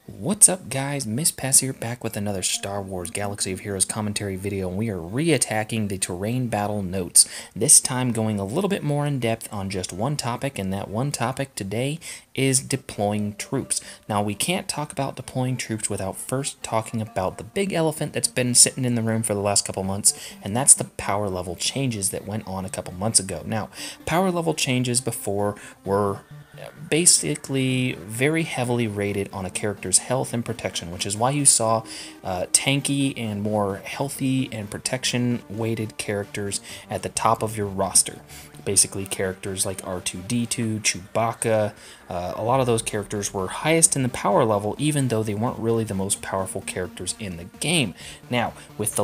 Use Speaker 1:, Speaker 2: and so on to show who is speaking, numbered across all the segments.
Speaker 1: What's up guys, Miss Pass here back with another Star Wars Galaxy of Heroes commentary video, and we are re-attacking the terrain battle notes, this time going a little bit more in depth on just one topic, and that one topic today is deploying troops. Now we can't talk about deploying troops without first talking about the big elephant that's been sitting in the room for the last couple months, and that's the power level changes that went on a couple months ago. Now, power level changes before were basically very heavily rated on a character's health and protection, which is why you saw tanky and more healthy and protection weighted characters at the top of your roster. Basically characters like R2-D2, Chewbacca, a lot of those characters were highest in the power level even though they weren't really the most powerful characters in the game. Now, with the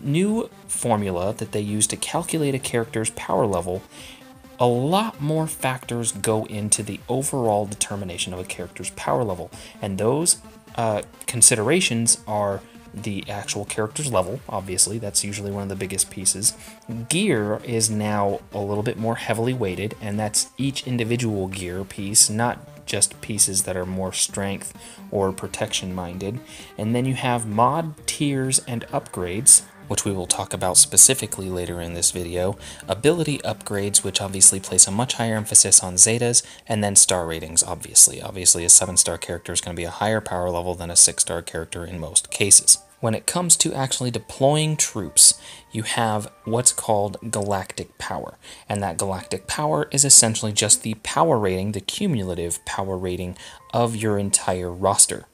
Speaker 1: new formula that they use to calculate a character's power level, a lot more factors go into the overall determination of a character's power level, and those considerations are the actual character's level. Obviously, that's usually one of the biggest pieces. Gear is now a little bit more heavily weighted, and that's each individual gear piece, not just pieces that are more strength or protection minded. And then you have mod tiers and upgrades, which we will talk about specifically later in this video, ability upgrades, which obviously place a much higher emphasis on Zetas, and then star ratings, obviously. Obviously, a 7-star character is going to be a higher power level than a 6-star character in most cases. When it comes to actually deploying troops, you have what's called Galactic Power, and that Galactic Power is essentially just the power rating, the cumulative power rating of your entire roster.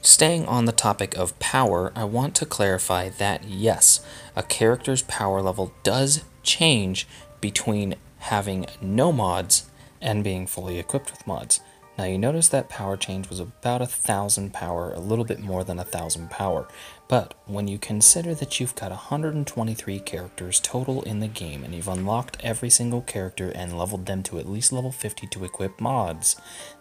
Speaker 1: Staying on the topic of power, I want to clarify that yes, a character's power level does change between having no mods and being fully equipped with mods. Now you notice that power change was about 1,000 power, a little bit more than 1,000 power, but when you consider that you've got 123 characters total in the game and you've unlocked every single character and leveled them to at least level 50 to equip mods,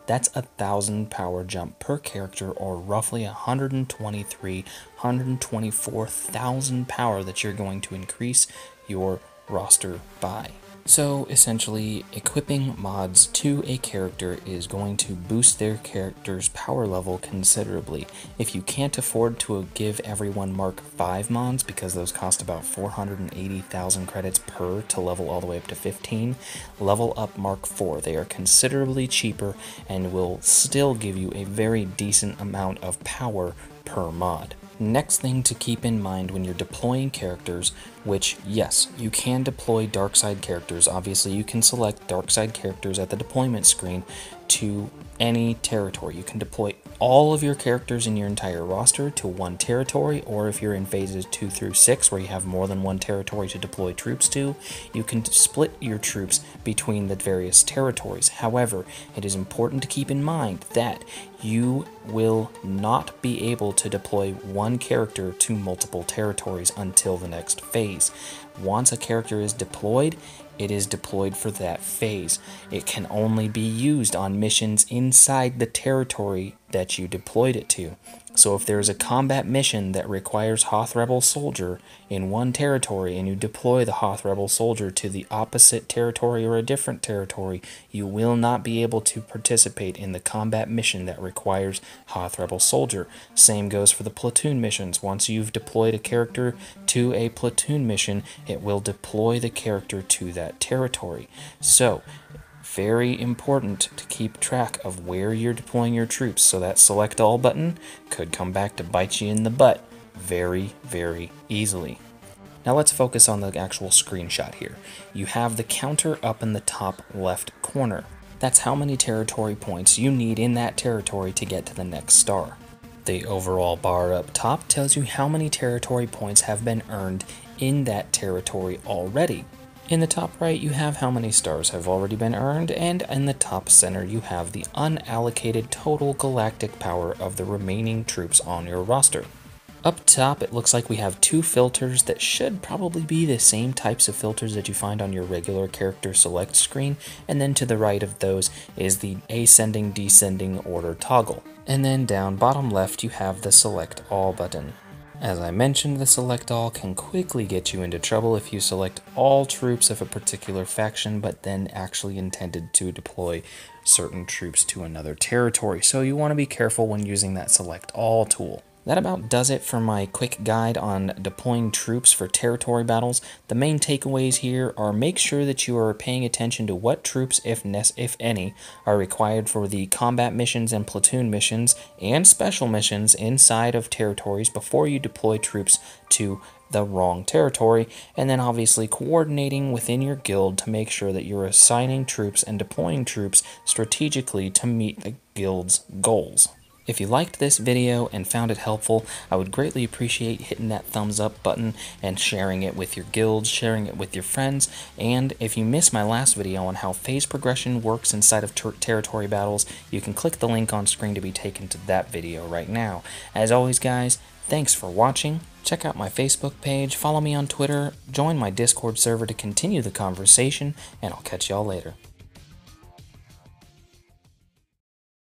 Speaker 1: that's 1,000 power jump per character, or roughly 124,000 power that you're going to increase your roster by. So essentially, equipping mods to a character is going to boost their character's power level considerably. If you can't afford to give everyone Mark 5 mods, because those cost about 480,000 credits per to level all the way up to 15, level up Mark 4. They are considerably cheaper and will still give you a very decent amount of power per mod. Next thing to keep in mind when you're deploying characters, which, yes, you can deploy dark side characters. Obviously, you can select dark side characters at the deployment screen to any territory. You can deploy all of your characters in your entire roster to one territory, or if you're in phases 2 through 6 where you have more than one territory to deploy troops to, you can split your troops between the various territories. However, it is important to keep in mind that you will not be able to deploy one character to multiple territories until the next phase. Once a character is deployed, it is deployed for that phase. It can only be used on missions inside the territory that you deployed it to. So if there is a combat mission that requires Hoth Rebel Soldier in one territory and you deploy the Hoth Rebel Soldier to the opposite territory or a different territory, you will not be able to participate in the combat mission that requires Hoth Rebel Soldier. Same goes for the platoon missions. Once you've deployed a character to a platoon mission, it will deploy the character to that territory. So, very important to keep track of where you're deploying your troops, so that select all button could come back to bite you in the butt very, very easily. Now let's focus on the actual screenshot here. You have the counter up in the top left corner. That's how many territory points you need in that territory to get to the next star. The overall bar up top tells you how many territory points have been earned in that territory already. In the top right, you have how many stars have already been earned, and in the top center, you have the unallocated total galactic power of the remaining troops on your roster. Up top, it looks like we have two filters that should probably be the same types of filters that you find on your regular character select screen, and then to the right of those is the ascending-descending order toggle. And then down bottom left, you have the select all button. As I mentioned, the select all can quickly get you into trouble if you select all troops of a particular faction, but then actually intended to deploy certain troops to another territory. So you want to be careful when using that select all tool. That about does it for my quick guide on deploying troops for territory battles. The main takeaways here are: make sure that you are paying attention to what troops, if any, are required for the combat missions and platoon missions and special missions inside of territories before you deploy troops to the wrong territory, and then obviously coordinating within your guild to make sure that you're assigning troops and deploying troops strategically to meet the guild's goals. If you liked this video and found it helpful, I would greatly appreciate hitting that thumbs up button and sharing it with your guilds, sharing it with your friends. And if you missed my last video on how phase progression works inside of territory battles, you can click the link on screen to be taken to that video right now. As always, guys, thanks for watching. Check out my Facebook page, follow me on Twitter, join my Discord server to continue the conversation, and I'll catch y'all later.